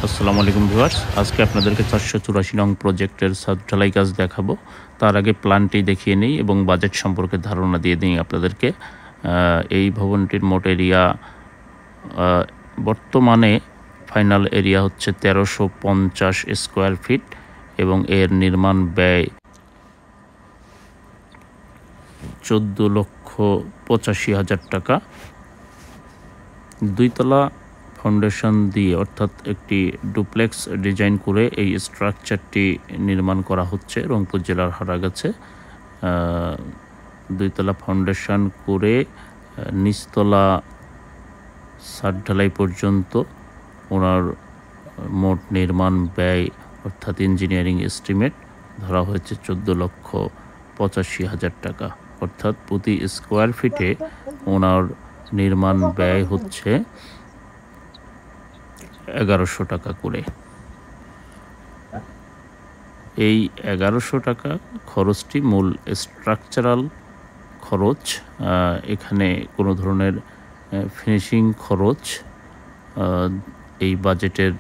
আসসালামু আলাইকুম ভিউয়ার্স, আজকে আপনাদেরকে 484 নং প্রজেক্টের ছাদ ঢালাই কাজ দেখাবো। তার আগে প্ল্যানটি দেখিয়ে নিই এবং বাজেট সম্পর্কে ধারণা দিয়ে দিই আপনাদেরকে। এই ভবনটির মোট এরিয়া বর্তমানে ফাইনাল এরিয়া হচ্ছে 1350 স্কোয়ার ফিট এবং এর নির্মাণ ব্যয় 14,85,000 টাকা। দুইতলা ফাউন্ডেশন দিয়ে অর্থাৎ একটি ডুপ্লেক্স ডিজাইন করে এই স্ট্রাকচারটি নির্মাণ করা হচ্ছে রংপুর জেলার হারাগাছে। দুইতলা ফাউন্ডেশন করে নিচতলা ছাদ ঢালাই পর্যন্ত ওনার মোট নির্মাণ ব্যয় অর্থাৎ ইঞ্জিনিয়ারিং এস্টিমেট ধরা হয়েছে 14,85,000 টাকা। অর্থাৎ প্রতি স্কোয়ার ফিটে ওনার নির্মাণ ব্যয় হচ্ছে 1100 টাকা করে। এই 1100 টাকা খরচটি মূল স্ট্রাকচারাল খরচ। এখানে কোনো ধরনের ফিনিশিং খরচ এই বাজেটের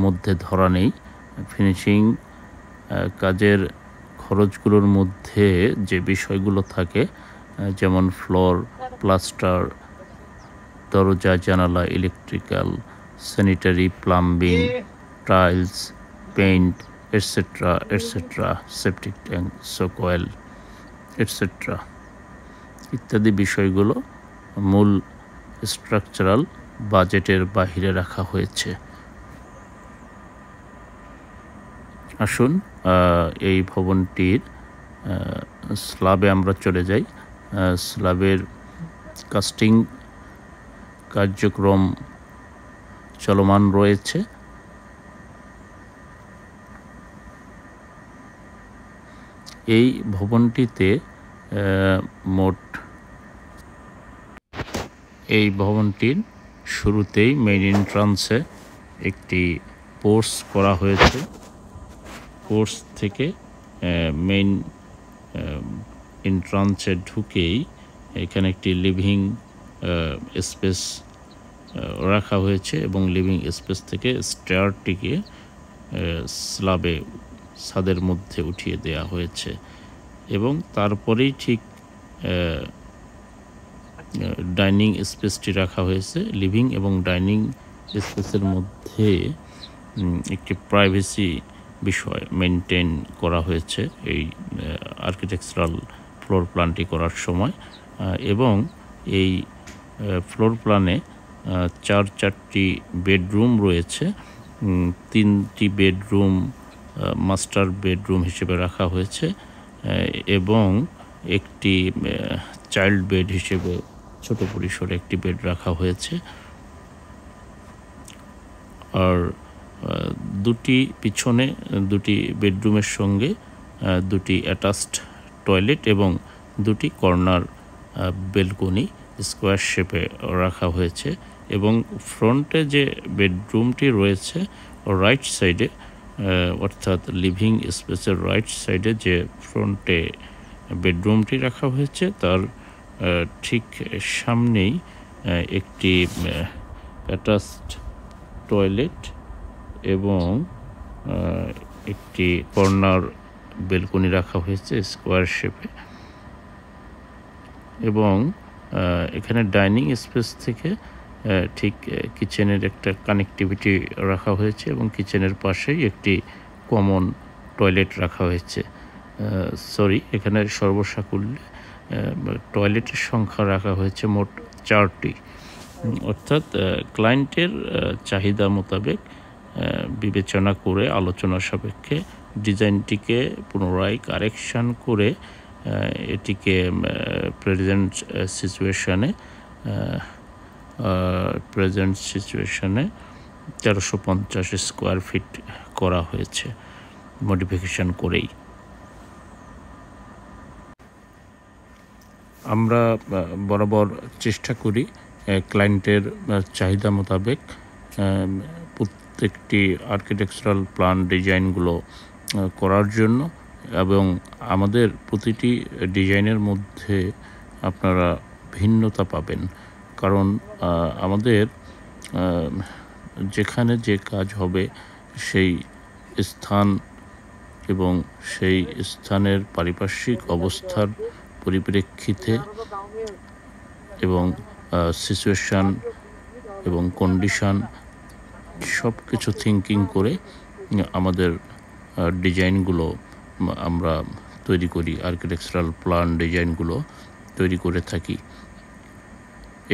মধ্যে ধরা নেই। ফিনিশিং কাজের খরচগুলোর মধ্যে যে বিষয়গুলো থাকে যেমন ফ্লোর, প্লাস্টার, দরজা, জানালা, electrical, sanitary, plumbing, tiles, paint, etcetera etcetera, septic tank, soak well etcetera ইত্যাদি বিষয়গুলো মূল স্ট্রাকচারাল বাজেটের বাহিরে রাখা হয়েছে। আসুন এই ভবনটির স্ল্যাবে আমরা চলে যাই। স্ল্যাবের কাস্টিং কার্যক্রম চলমান রয়েছে। এই ভবনটিতে এই ভবনটির শুরুতেই মেইন এন্ট্রান্সে একটি পোর্চ করা হয়েছে। পোর্চ থেকে মেইন এন্ট্রান্সে ঢুকেই এখানে একটি লিভিং স্পেস রাখা হয়েছে এবং লিভিং স্পেস থেকে স্টেয়ারটিকে স্ল্যাবে ছাদের মধ্যে উঠিয়ে দেওয়া হয়েছে এবং তারপরেই ঠিক ডাইনিং স্পেসটি রাখা হয়েছে। লিভিং এবং ডাইনিং স্পেসের মধ্যে একটি প্রাইভেসি বিষয় মেনটেন করা হয়েছে এই আর্কিটেকচারাল ফ্লোর প্ল্যানটি করার সময়। এবং এই ফ্লোর প্ল্যানে চারটি বেডরুম রয়েছে। 3টি বেডরুম মাস্টার বেডরুম হিসেবে রাখা হয়েছে এবং একটি চাইল্ড বেড হিসেবে ছোট পরিসরে একটি বেড রাখা হয়েছে। আর পিছনে দুটি বেডরুমের সঙ্গে দুটি অ্যাটাচড টয়লেট এবং দুটি কর্নার বেলকনি স্কোয়ার শেপে রাখা হয়েছে এবং ফ্রন্টে যে বেডরুমটি রয়েছে রাইট সাইডে অর্থাৎ লিভিং স্পেসের রাইট সাইডে যে ফ্রন্টে বেডরুমটি রাখা হয়েছে তার ঠিক সামনেই একটি অ্যাটাচড টয়লেট এবং একটি কর্নার বেলকনি রাখা হয়েছে স্কোয়ার শেপে এবং এখানে ডাইনিং স্পেস থেকে ঠিক কিচেনের একটা কানেক্টিভিটি রাখা হয়েছে এবং কিচেনের পাশেই একটি কমন টয়লেট রাখা হয়েছে। এখানে সর্বসাকুল্যে টয়লেটের সংখ্যা রাখা হয়েছে মোট 4টি। অর্থাৎ ক্লায়েন্টের চাহিদা মোতাবেক বিবেচনা করে আলোচনা সাপেক্ষে ডিজাইনটিকে পুনরায় কারেকশান করে এটিকে প্রেজেন্ট সিচুয়েশনে 1350 স্কোয়ার ফিট করা হয়েছে মডিফিকেশন করেই। আমরা বরাবর চেষ্টা করি ক্লায়েন্টের চাহিদা মোতাবেক প্রত্যেকটি আর্কিটেকচারাল প্ল্যান ডিজাইনগুলো করার জন্য এবং আমাদের প্রতিটি ডিজাইনের মধ্যে আপনারা ভিন্নতা পাবেন। কারণ আমাদের যেখানে যে কাজ হবে সেই স্থান এবং সেই স্থানের পারিপার্শ্বিক অবস্থার পরিপ্রেক্ষিতে এবং সিচুয়েশান এবং কন্ডিশন সব কিছু থিঙ্কিং করে আমাদের ডিজাইনগুলো আমরা তৈরি করি, আর্কিটেকচারাল প্ল্যান ডিজাইনগুলো তৈরি করে থাকি।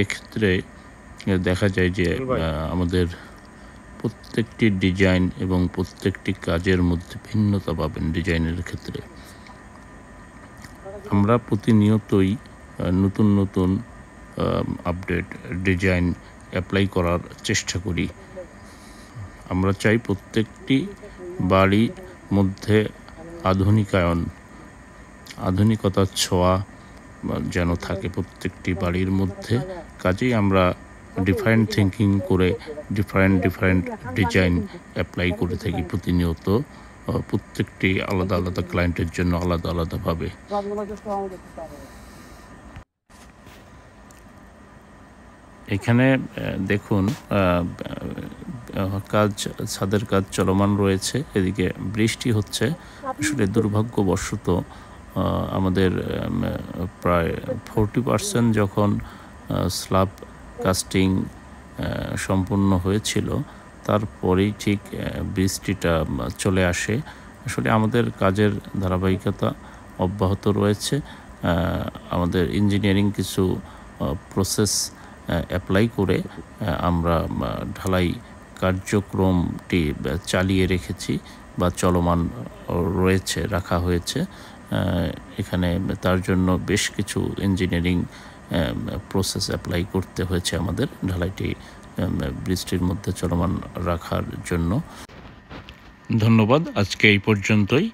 এক্ষেত্রে দেখা যায় যে আমাদের প্রত্যেকটি ডিজাইন এবং প্রত্যেকটি কাজের মধ্যে ভিন্নতা পাবেন। ডিজাইনের ক্ষেত্রে আমরা প্রতিনিয়তই নতুন নতুন আপডেট ডিজাইন অ্যাপ্লাই করার চেষ্টা করি। আমরা চাই প্রত্যেকটি বাড়ির মধ্যে আধুনিকতার ছোঁয়া যেন থাকে প্রত্যেকটি বাড়ির মধ্যে। কাজেই আমরা ডিফারেন্ট থিঙ্কিং করে ডিফারেন্ট ডিজাইন অ্যাপ্লাই করে থাকি প্রতিনিয়ত, প্রত্যেকটি আলাদা আলাদা ক্লায়েন্টের জন্য আলাদা আলাদাভাবে। এখানে দেখুন ছাদের কাজ চলমান রয়েছে, এদিকে বৃষ্টি হচ্ছে। আসলে দুর্ভাগ্যবশত আমাদের প্রায় 40% যখন স্ল্যাব কাস্টিং সম্পূর্ণ হয়েছিল তারপরেই ঠিক বৃষ্টিটা চলে আসে। আসলে আমাদের কাজের ধারাবাহিকতা অব্যাহত রয়েছে। আমাদের ইঞ্জিনিয়ারিং কিছু প্রসেস অ্যাপ্লাই করে আমরা ঢালাই কার্যক্রমটি চালিয়ে রেখেছি বা চলমান রাখা হয়েছে। এখানে তার জন্য বেশ কিছু ইঞ্জিনিয়ারিং প্রসেস অ্যাপ্লাই করতে হয়েছে আমাদের ঢালাইটি বৃষ্টির মধ্যে চলমান রাখার জন্য। ধন্যবাদ, আজকে এই পর্যন্তই।